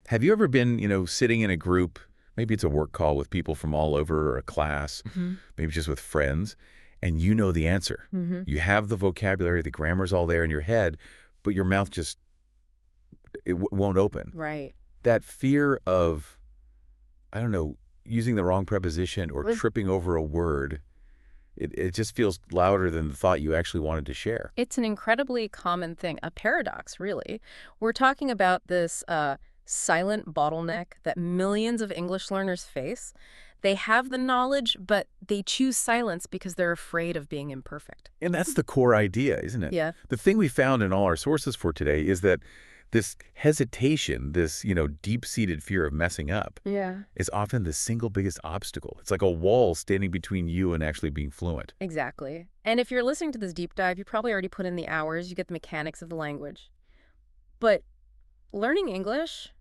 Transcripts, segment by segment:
Have you ever been, sitting in a group, maybe it's a work call with people from all over or a class, maybe just with friends, and you know the answer. You have the vocabulary, the grammar's all there in your head, but your mouth just, won't open. Right. That fear of, I don't know, using the wrong preposition or tripping over a word, it just feels louder than the thought you actually wanted to share. It's an incredibly common thing, a paradox, really. We're talking about this silent bottleneck that millions of English learners face. They have the knowledge, but they choose silence because they're afraid of being imperfect. And that's the core idea, isn't it? Yeah. The thing we found in all our sources for today is that this hesitation, this, deep-seated fear of messing up is often the single biggest obstacle. It's like a wall standing between you and actually being fluent. Exactly. And if you're listening to this deep dive, you probably already put in the hours, you get the mechanics of the language. But learning English,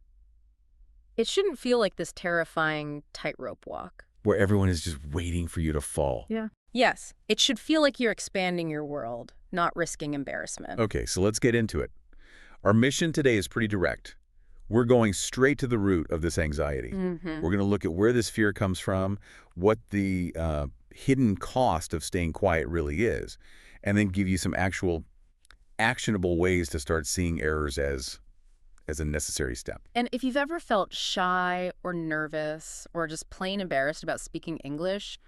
it shouldn't feel like this terrifying tightrope walk. Where everyone is just waiting for you to fall. Yeah. Yes. It should feel like you're expanding your world, not risking embarrassment. Okay, so let's get into it. Our mission today is pretty direct. We're going straight to the root of this anxiety. We're going to look at where this fear comes from, what the hidden cost of staying quiet really is, and then give you some actual actionable ways to start seeing errors as a necessary step. And if you've ever felt shy or nervous or just plain embarrassed about speaking English,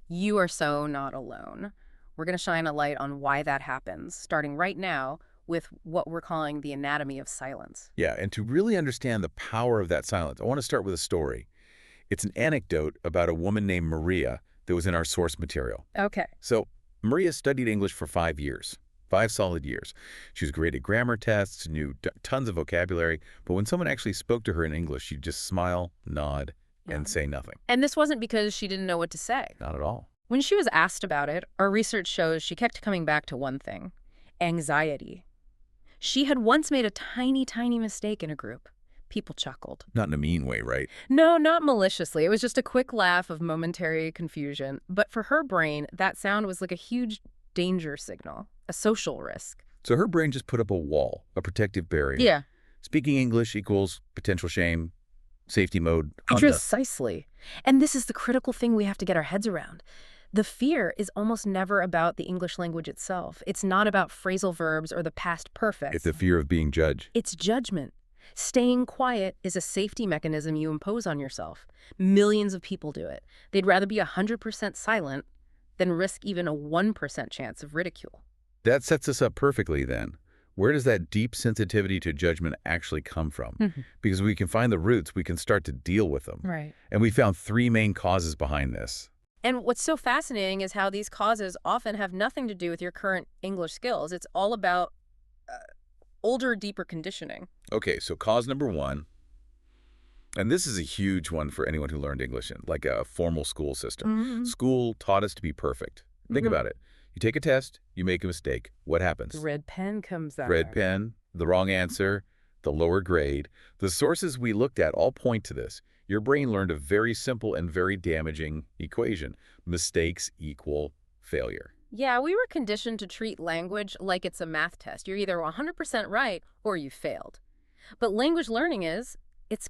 you are so not alone. We're going to shine a light on why that happens, starting right now with what we're calling the anatomy of silence. Yeah, and to really understand the power of that silence, I want to start with a story. It's an anecdote about a woman named Maria that was in our source material. Okay. So Maria studied English for 5 years, 5 solid years. She was great at grammar tests, knew tons of vocabulary, but when someone actually spoke to her in English, she'd just smile, nod, and say nothing. And this wasn't because she didn't know what to say. Not at all. When she was asked about it, our research shows she kept coming back to one thing: anxiety. She had once made a tiny, tiny mistake in a group. People chuckled. Not in a mean way, right? No, not maliciously. It was just a quick laugh of momentary confusion. But for her brain, that sound was like a huge danger signal, a social risk. So her brain just put up a wall, a protective barrier. Yeah. Speaking English equals potential shame, safety mode. Precisely. And this is the critical thing we have to get our heads around. The fear is almost never about the English language itself. It's not about phrasal verbs or the past perfect. It's the fear of being judged. It's judgment. Staying quiet is a safety mechanism you impose on yourself. Millions of people do it. They'd rather be 100% silent than risk even a 1% chance of ridicule. That sets us up perfectly then. Where does that deep sensitivity to judgment actually come from? Because we can find the roots, we can start to deal with them. Right. And we found 3 main causes behind this. And what's so fascinating is how these causes often have nothing to do with your current English skills. It's all about older, deeper conditioning. Okay, so cause number 1, and this is a huge one for anyone who learned English in, like a formal school system. School taught us to be perfect. Think about it. You take a test, you make a mistake. What happens? Red pen comes out. Red pen, the wrong answer, the lower grade. The sources we looked at all point to this. Your brain learned a very simple and very damaging equation. Mistakes equal failure. Yeah, we were conditioned to treat language like it's a math test. You're either 100% right or you failed. But language learning it's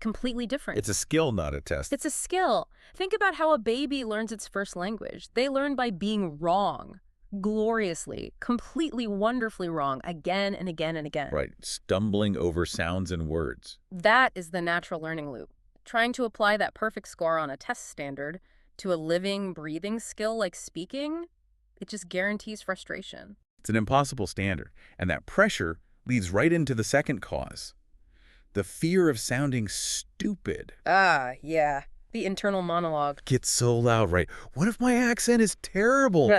completely different. It's a skill, not a test. It's a skill. Think about how a baby learns its first language. They learn by being wrong, gloriously, completely wonderfully wrong, again and again and again. Right, stumbling over sounds and words. That is the natural learning loop. Trying to apply that perfect score on a test standard to a living, breathing skill like speaking, it just guarantees frustration. It's an impossible standard, and that pressure leads right into the second cause. The fear of sounding stupid. Yeah. The internal monologue. Gets so loud, right? What if my accent is terrible?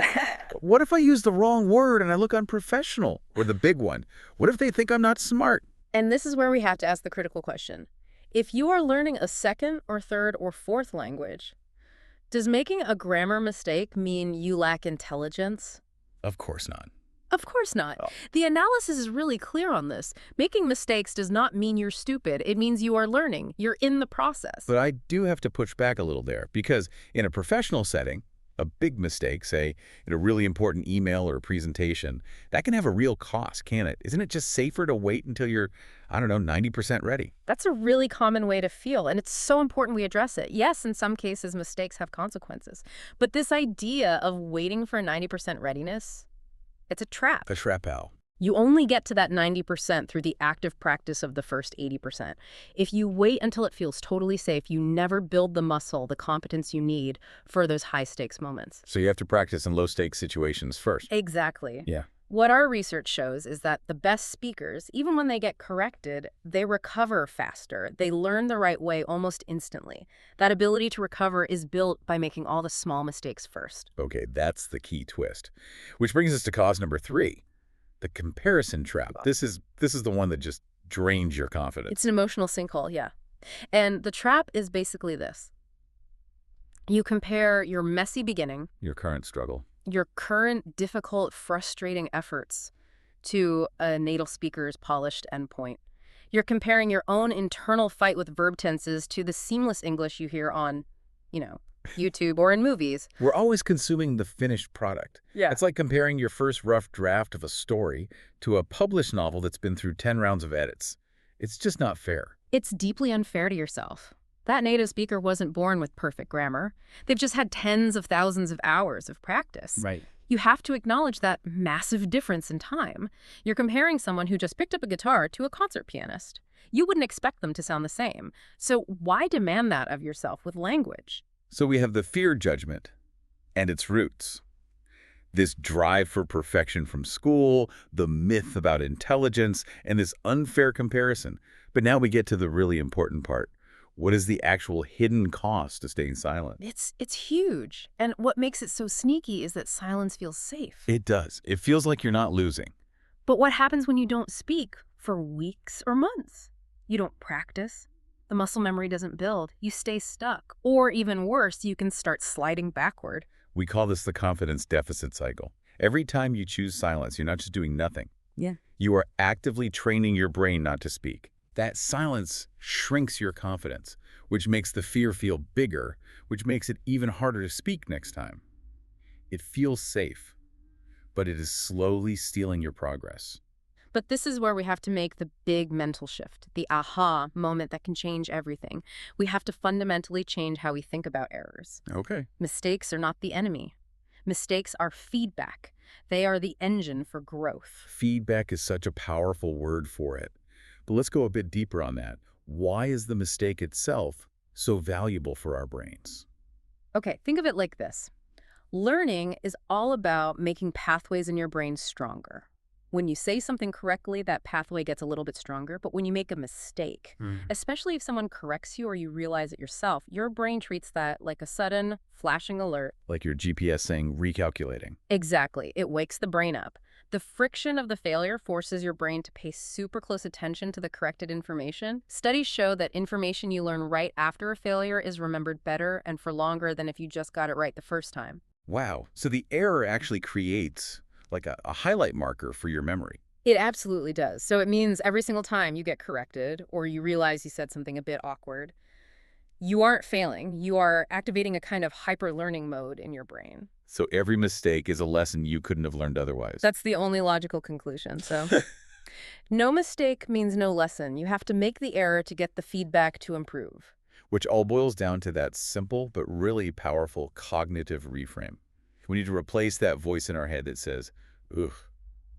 What if I use the wrong word and I look unprofessional? Or the big one, what if they think I'm not smart? And this is where we have to ask the critical question. If you are learning a second or third or fourth language, does making a grammar mistake mean you lack intelligence? Of course not. Of course not. Oh. The analysis is really clear on this. Making mistakes does not mean you're stupid. It means you are learning. You're in the process. But I do have to push back a little there, because in a professional setting, A big mistake, say, in a really important email or a presentation, that can have a real cost, can it? Isn't it just safer to wait until you're, I don't know, 90% ready? That's a really common way to feel, and it's so important we address it. Yes, in some cases, mistakes have consequences. But this idea of waiting for 90% readiness, it's a trap. A shrapnel. You only get to that 90% through the active practice of the first 80%. If you wait until it feels totally safe, you never build the muscle, the competence you need for those high-stakes moments. So you have to practice in low-stakes situations first. Exactly. Yeah. What our research shows is that the best speakers, even when they get corrected, they recover faster. They learn the right way almost instantly. That ability to recover is built by making all the small mistakes first. Okay, that's the key twist. Which brings us to cause number 3. The comparison trap. This is the one that just drains your confidence. It's an emotional sinkhole, yeah. And the trap is basically this. You compare your messy beginning, Your current struggle. your current difficult, frustrating efforts to a native speaker's polished endpoint. You're comparing your own internal fight with verb tenses to the seamless English you hear on, YouTube or in movies. We're always consuming the finished product. Yeah. It's like comparing your first rough draft of a story to a published novel that's been through 10 rounds of edits. It's just not fair. It's deeply unfair to yourself. That native speaker wasn't born with perfect grammar. They've just had tens of thousands of hours of practice. Right. You have to acknowledge that massive difference in time. You're comparing someone who just picked up a guitar to a concert pianist. You wouldn't expect them to sound the same. So why demand that of yourself with language? So we have the fear judgment and its roots. This drive for perfection from school, the myth about intelligence, and this unfair comparison. But now we get to the really important part. What is the actual hidden cost to staying silent? It's huge. And what makes it so sneaky is that silence feels safe. It does. It feels like you're not losing. But what happens when you don't speak for weeks or months? You don't practice. The muscle memory doesn't build. You stay stuck. Or even worse, you can start sliding backward. We call this the confidence deficit cycle. Every time you choose silence, you're not just doing nothing. Yeah. You are actively training your brain not to speak. That silence shrinks your confidence, which makes the fear feel bigger, which makes it even harder to speak next time. It feels safe, but it is slowly stealing your progress. But this is where we have to make the big mental shift, the aha moment that can change everything. We have to fundamentally change how we think about errors. Okay. Mistakes are not the enemy. Mistakes are feedback. They are the engine for growth. Feedback is such a powerful word for it. But let's go a bit deeper on that. Why is the mistake itself so valuable for our brains? Okay, think of it like this. Learning is all about making pathways in your brain stronger. When you say something correctly, that pathway gets a little bit stronger. But when you make a mistake, especially if someone corrects you or you realize it yourself, your brain treats that like a sudden flashing alert. Like your GPS saying recalculating. Exactly. It wakes the brain up. The friction of the failure forces your brain to pay super close attention to the corrected information. Studies show that information you learn right after a failure is remembered better and for longer than if you just got it right the first time. Wow. So the error actually creates like a highlight marker for your memory. It absolutely does. So it means every single time you get corrected or you realize you said something a bit awkward, you aren't failing. You are activating a kind of hyper-learning mode in your brain. So every mistake is a lesson you couldn't have learned otherwise. That's the only logical conclusion. So no mistake means no lesson. You have to make the error to get the feedback to improve. Which all boils down to that simple but really powerful cognitive reframe. We need to replace that voice in our head that says, "Ugh,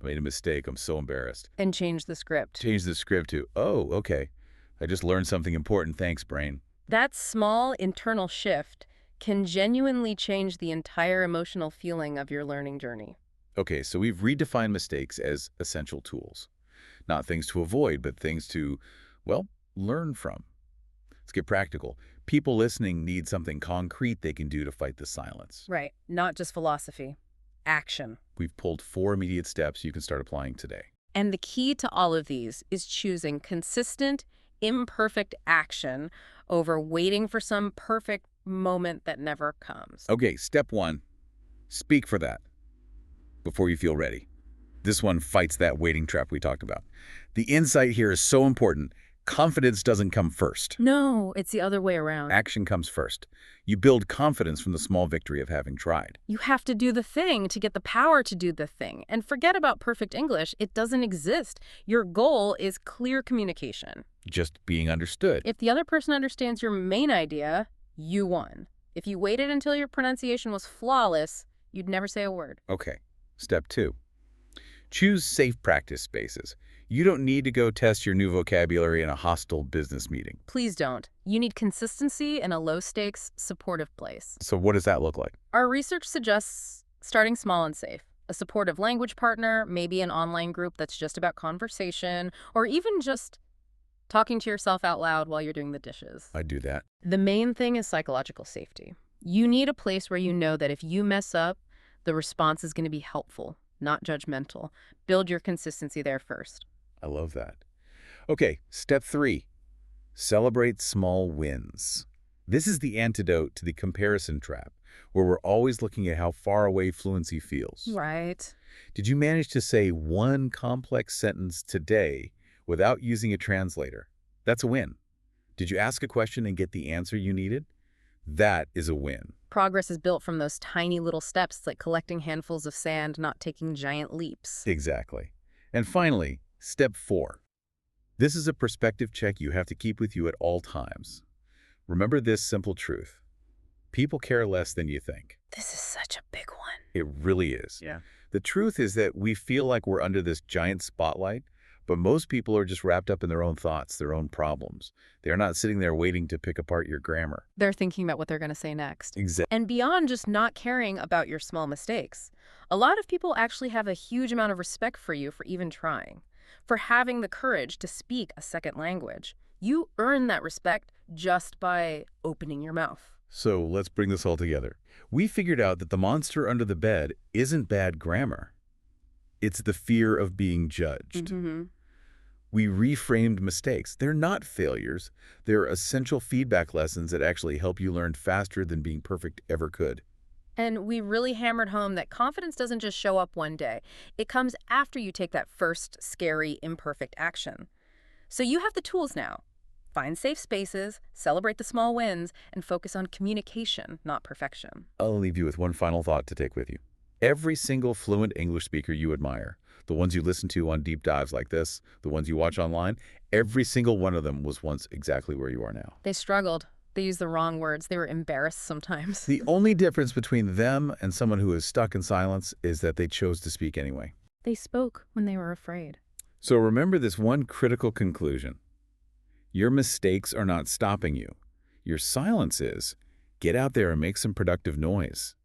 I made a mistake. I'm so embarrassed." And change the script. Change the script to, "Oh, okay. I just learned something important. Thanks, brain." That small internal shift can genuinely change the entire emotional feeling of your learning journey. Okay, so we've redefined mistakes as essential tools. Not things to avoid, but things to, well, learn from. Let's get practical. People listening need something concrete they can do to fight the silence. Right. Not just philosophy. Action. We've pulled 4 immediate steps you can start applying today. And the key to all of these is choosing consistent, imperfect action over waiting for some perfect moment that never comes. Okay, step 1, speak for that before you feel ready. This one fights that waiting trap we talked about. The insight here is so important. Confidence doesn't come first. No, it's the other way around. Action comes first. You build confidence from the small victory of having tried. You have to do the thing to get the power to do the thing. And forget about perfect English. It doesn't exist. Your goal is clear communication. Just being understood. If the other person understands your main idea, you won. If you waited until your pronunciation was flawless, you'd never say a word. Okay. Step 2. Choose safe practice spaces. You don't need to go test your new vocabulary in a hostile business meeting. Please don't. You need consistency in a low-stakes, supportive place. So what does that look like? Our research suggests starting small and safe. A supportive language partner, maybe an online group that's just about conversation, or even just talking to yourself out loud while you're doing the dishes. I do that. The main thing is psychological safety. You need a place where you know that if you mess up, the response is going to be helpful, not judgmental. Build your consistency there first. I love that. Okay, step 3. Celebrate small wins. This is the antidote to the comparison trap, where we're always looking at how far away fluency feels. Right. Did you manage to say one complex sentence today without using a translator? That's a win. Did you ask a question and get the answer you needed? That is a win. Progress is built from those tiny little steps, like collecting handfuls of sand, not taking giant leaps. Exactly. And finally, step 4. This is a perspective check you have to keep with you at all times. Remember this simple truth. People care less than you think. This is such a big one. It really is. Yeah. The truth is that we feel like we're under this giant spotlight, but most people are just wrapped up in their own thoughts, their own problems. They're not sitting there waiting to pick apart your grammar. They're thinking about what they're going to say next. Exactly. And beyond just not caring about your small mistakes, a lot of people actually have a huge amount of respect for you for even trying, for having the courage to speak a second language. You earn that respect just by opening your mouth. So let's bring this all together. We figured out that the monster under the bed isn't bad grammar. It's the fear of being judged. We reframed mistakes. They're not failures. They're essential feedback lessons that actually help you learn faster than being perfect ever could. And we really hammered home that confidence doesn't just show up one day. It comes after you take that first, scary, imperfect action. So you have the tools now. Find safe spaces, celebrate the small wins, and focus on communication, not perfection. I'll leave you with one final thought to take with you. Every single fluent English speaker you admire, the ones you listen to on deep dives like this, the ones you watch online, every single one of them was once exactly where you are now. They struggled. They used the wrong words. They were embarrassed sometimes. The only difference between them and someone who is stuck in silence is that they chose to speak anyway. They spoke when they were afraid. So remember this one critical conclusion. Your mistakes are not stopping you. Your silence is. Get out there and make some productive noise.